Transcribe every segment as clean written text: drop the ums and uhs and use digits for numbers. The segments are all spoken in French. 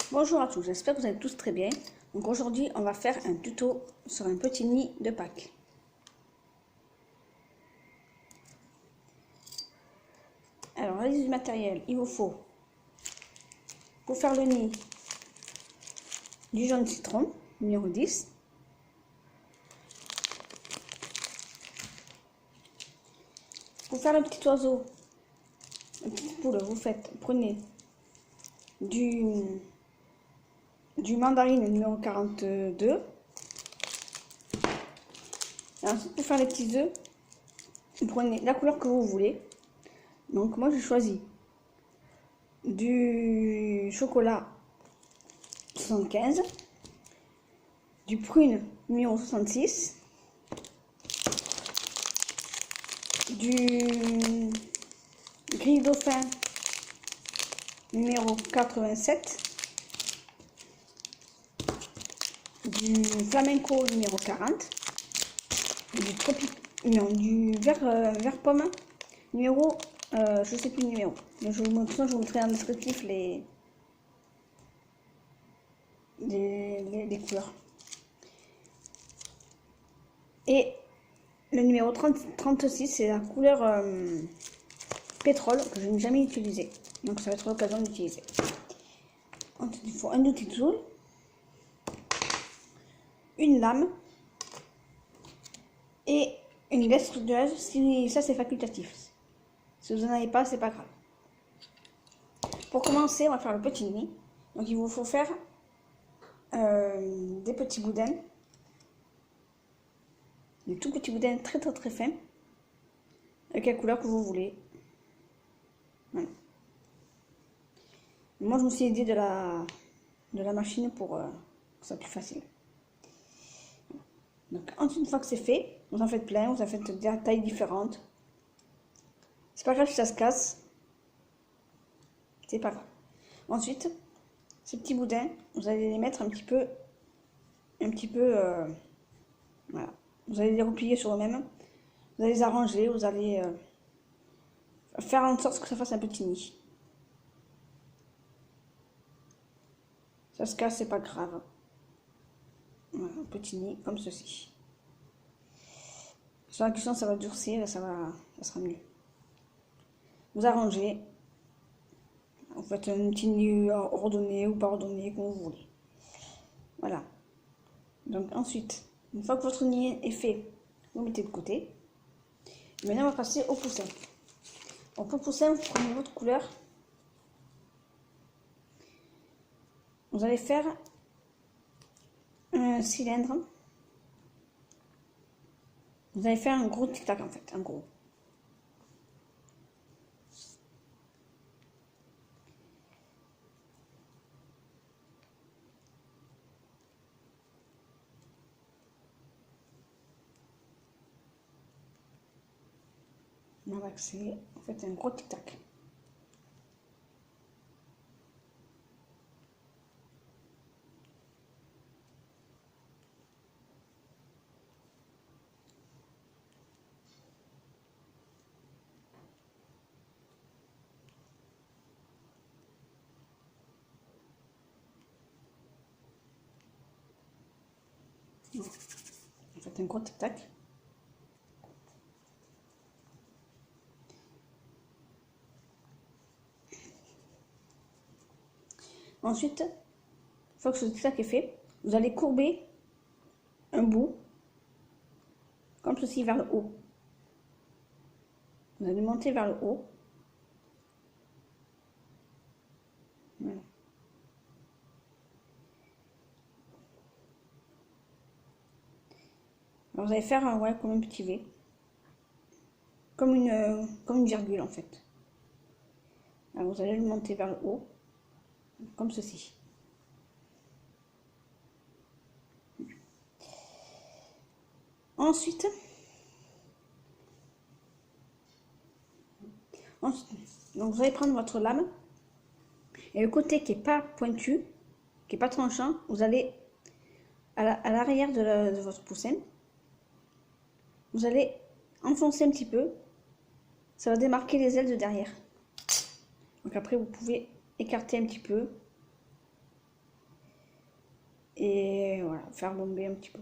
Bonjour à tous, j'espère que vous allez tous très bien. Donc aujourd'hui, on va faire un tuto sur un petit nid de Pâques. Alors, la liste du matériel, il vous faut, pour faire le nid, du jaune citron, numéro 10. Pour faire le petit oiseau, la petite poule, prenez du mandarine numéro 42. Et ensuite, pour faire les petits œufs, vous prenez la couleur que vous voulez. Donc moi, j'ai choisi du chocolat 75, du prune numéro 66, du gris dauphin numéro 87, du flamenco numéro 40, du vert pomme numéro, je sais plus le numéro, mais je vous mettrai en descriptif les couleurs. Et le numéro 36, c'est la couleur pétrole que je n'ai jamais utilisé. Donc ça va être l'occasion d'utiliser. Ensuite, il faut un outil de tool, une lame et une lèvre structureuse. Si ça c'est facultatif. Si vous n'en avez pas, c'est pas grave. Pour commencer, on va faire le petit nid. Donc il vous faut faire des petits boudins. Des tout petits boudins très fins. Avec la couleur que vous voulez. Voilà. Moi je me suis aidée de la machine pour que ça soit plus facile. Donc ensuite, une fois que c'est fait, vous en faites plein, vous en faites des tailles différentes. C'est pas grave si ça se casse. C'est pas grave. Ensuite, ces petits boudins, vous allez les mettre un petit peu, voilà. Vous allez les replier sur eux-mêmes. Vous allez les arranger, vous allez faire en sorte que ça fasse un petit nid. Ça se casse, c'est pas grave. Voilà, un petit nid comme ceci. Sur la cuisson, ça va durcir, ça sera mieux. Vous arrangez. Vous faites un petit nid ordonné ou pas ordonné, comme vous voulez. Voilà. Donc ensuite, une fois que votre nid est fait, vous mettez de côté. Maintenant, on va passer au poussin. Donc pour le poussin, vous prenez votre couleur. Vous allez faire un cylindre. Vous allez faire un gros tic-tac en fait, un gros. On va axer, en fait, un gros tic-tac. En fait, un gros tic-tac. Ensuite, une fois que ce tic-tac est fait, vous allez courber un bout, comme ceci, vers le haut. Vous allez monter vers le haut. Voilà. Alors vous allez faire comme un petit V. Comme une virgule en fait. Alors vous allez le monter vers le haut, comme ceci. Ensuite, donc vous allez prendre votre lame et le côté qui n'est pas pointu, qui n'est pas tranchant, vous allez à l'arrière de votre poussin, vous allez enfoncer un petit peu, ça va démarquer les ailes de derrière. Donc après vous pouvez écarter un petit peu Et voilà, faire bomber un petit peu.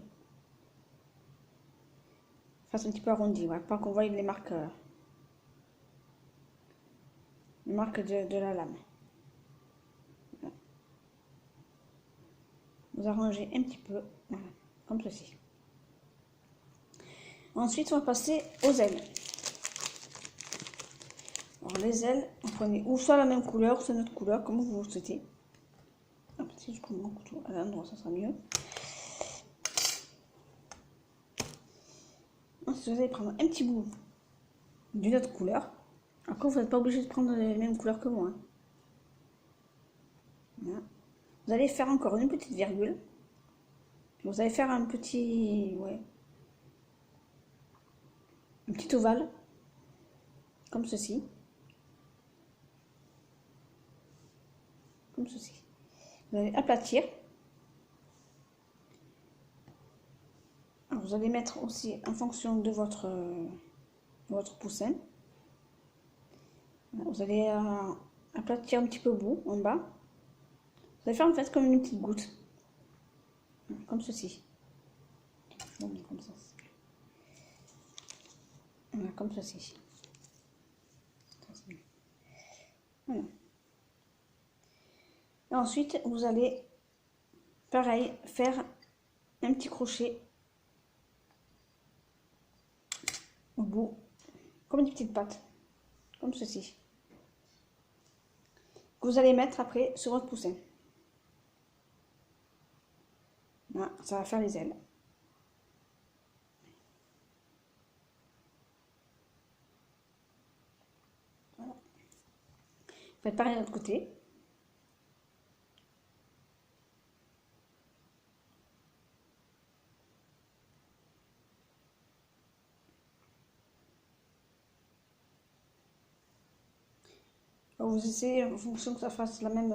Fasse un petit peu arrondi, voilà, pas qu'on voie les marques de la lame. Voilà. Vous arrangez un petit peu, voilà, comme ceci. Ensuite, on va passer aux ailes. Alors les ailes, vous prenez ou soit la même couleur, soit notre couleur, comme vous le souhaitez. Si je prends mon couteau à l'endroit, ça sera mieux. Ensuite, vous allez prendre un petit bout d'une autre couleur. Après, vous n'êtes pas obligé de prendre les mêmes couleurs que moi. Voilà. Vous allez faire encore une petite virgule. Vous allez faire un petit, ouais, un petit ovale, comme ceci. Comme ceci. Vous allez aplatir. Alors, vous allez mettre aussi en fonction de votre poussin. Vous allez aplatir un petit peu au bout, en bas. Vous allez faire en fait comme une petite goutte. Comme ceci. Comme ça. Voilà, comme ceci. Voilà. Et ensuite, vous allez, pareil, faire un petit crochet au bout, comme une petite patte, comme ceci. Que vous allez mettre après sur votre poussin. Voilà, ça va faire les ailes. Voilà. Faites pareil de l'autre côté. Vous essayez en fonction que ça fasse la même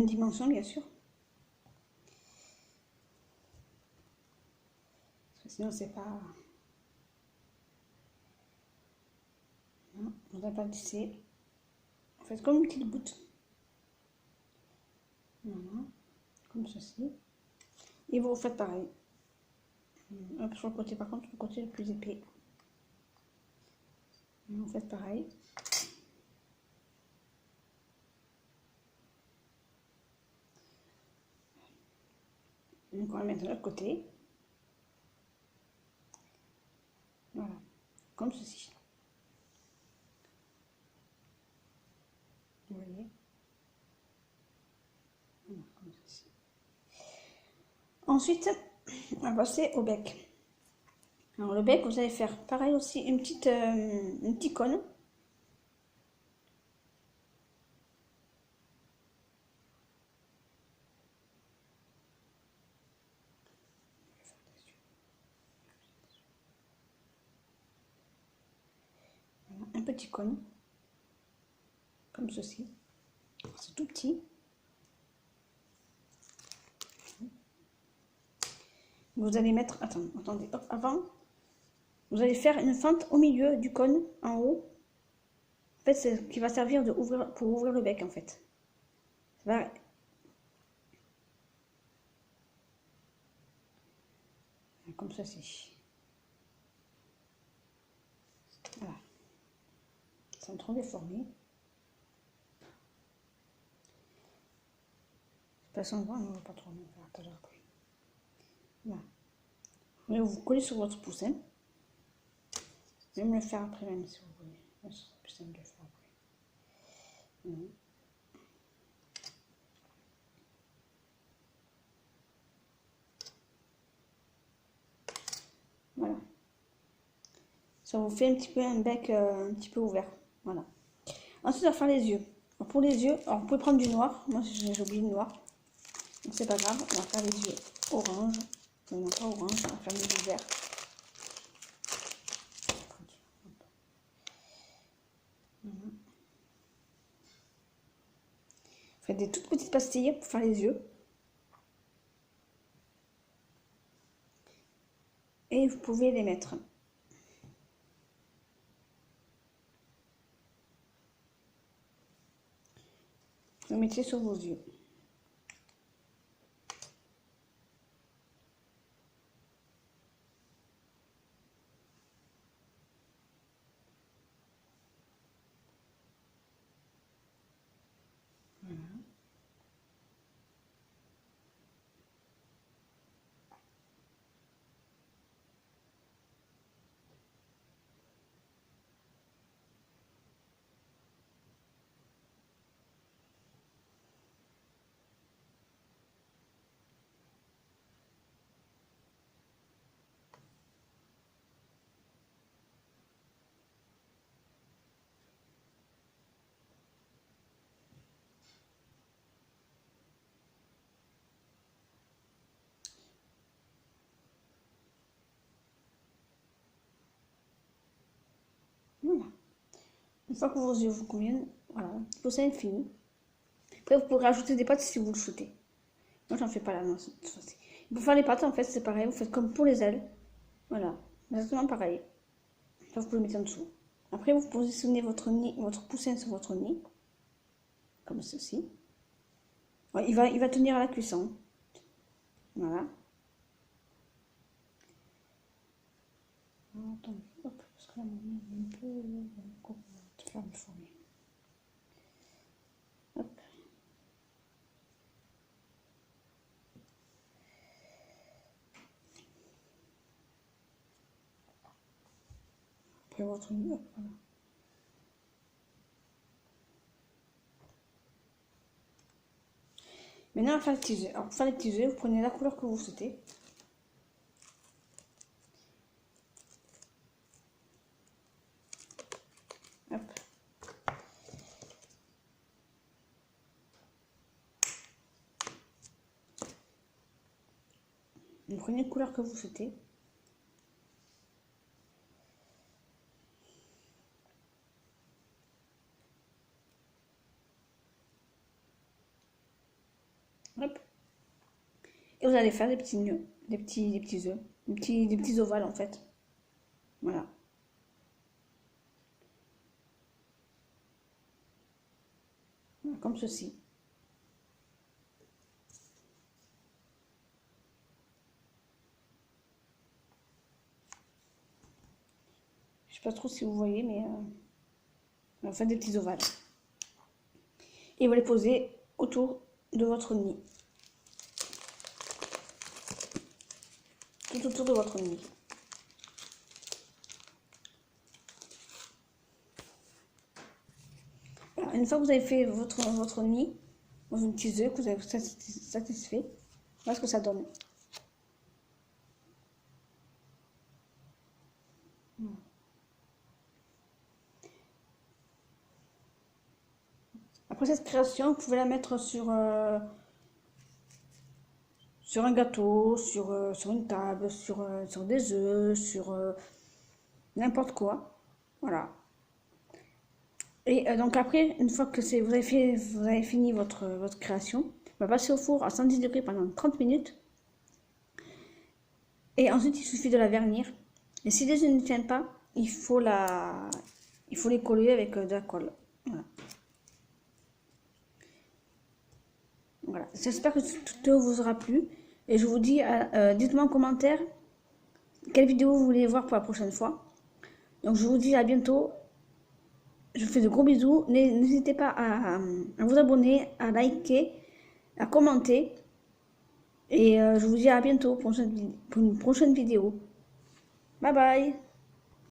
dimension, bien sûr. Parce que sinon, c'est pas... Non, vous aplatissez. Faites comme une petite goutte. Voilà, comme ceci. Et vous refaites pareil. Hop, sur le côté, par contre, le côté le plus épais. Vous faites pareil. Donc on va mettre de l'autre côté. Voilà, comme ceci. Vous voyez. Voilà, comme ceci. Ensuite, on va passer au bec. Alors le bec, vous allez faire pareil aussi, un petit cône. Voilà, un petit cône, comme ceci. C'est tout petit. Vous allez mettre, attendez, hop, avant, vous allez faire une fente au milieu du cône, en haut. En fait, c'est ce qui va servir pour ouvrir le bec, en fait. Ça va... Comme ceci. Voilà. Sans trop déformer. De toute façon, on ne va pas trop le faire tout à l'heure après. Voilà. Vous collez sur votre poussin. Je vais me le faire après même si vous voulez. Ce sera plus simple de le faire après. Voilà. Ça vous fait un petit peu un bec un petit peu ouvert. Voilà. Ensuite, on va faire les yeux. Alors, pour les yeux, alors, vous pouvez prendre du noir. Moi, j'ai oublié le noir. Donc, c'est pas grave. On va faire les yeux orange. Non, pas orange. On va faire les yeux verts. Voilà. Faites des toutes petites pastilles pour faire les yeux. Et vous pouvez les mettre. Vous mettez sur vos yeux. Une fois que vos yeux vous conviennent, voilà, pour ça, c'est fini. Après, vous pourrez rajouter des pâtes si vous le souhaitez. Moi, j'en fais pas là, non, cette fois-ci. Pour faire les pâtes, en fait, c'est pareil. Vous faites comme pour les ailes. Voilà, exactement pareil. Là, vous pouvez le mettre en dessous. Après, vous positionnez votre nid, votre poussin sur votre nid, comme ceci. Ouais, il va tenir à la cuisson. Voilà. Attends, hop, parce que là, mon nid est un peu... faire une fourmi. Hop. Après votre nid, hop, voilà. Maintenant, on va faire les petits œufs. Alors, pour faire les petits œufs, vous prenez la couleur que vous souhaitez. Hop. Vous prenez la couleur que vous souhaitez. Hop. Et vous allez faire des petits nœuds, des petits œufs, des petits ovales en fait. Voilà. Voilà, comme ceci. Je sais pas trop si vous voyez, mais on va faire des petits ovales. Et vous les posez autour de votre nid. Tout autour de votre nid. Alors, une fois que vous avez fait votre nid, vos petits œufs que vous avez satisfait, voilà ce que ça donne. Après cette création, vous pouvez la mettre sur un gâteau, sur une table, sur des œufs, sur n'importe quoi. Voilà. Et donc après, une fois que vous avez fini votre création, on va passer au four à 110 degrés pendant 30 minutes. Et ensuite, il suffit de la vernir. Et si les œufs ne tiennent pas, il faut les coller avec de la colle. Voilà. Voilà. J'espère que tout vous aura plu. Et je vous dis, dites-moi en commentaire quelle vidéo vous voulez voir pour la prochaine fois. Donc je vous dis à bientôt. Je vous fais de gros bisous. N'hésitez pas à vous abonner, à liker, à commenter. Et je vous dis à bientôt pour une prochaine vidéo. Bye bye.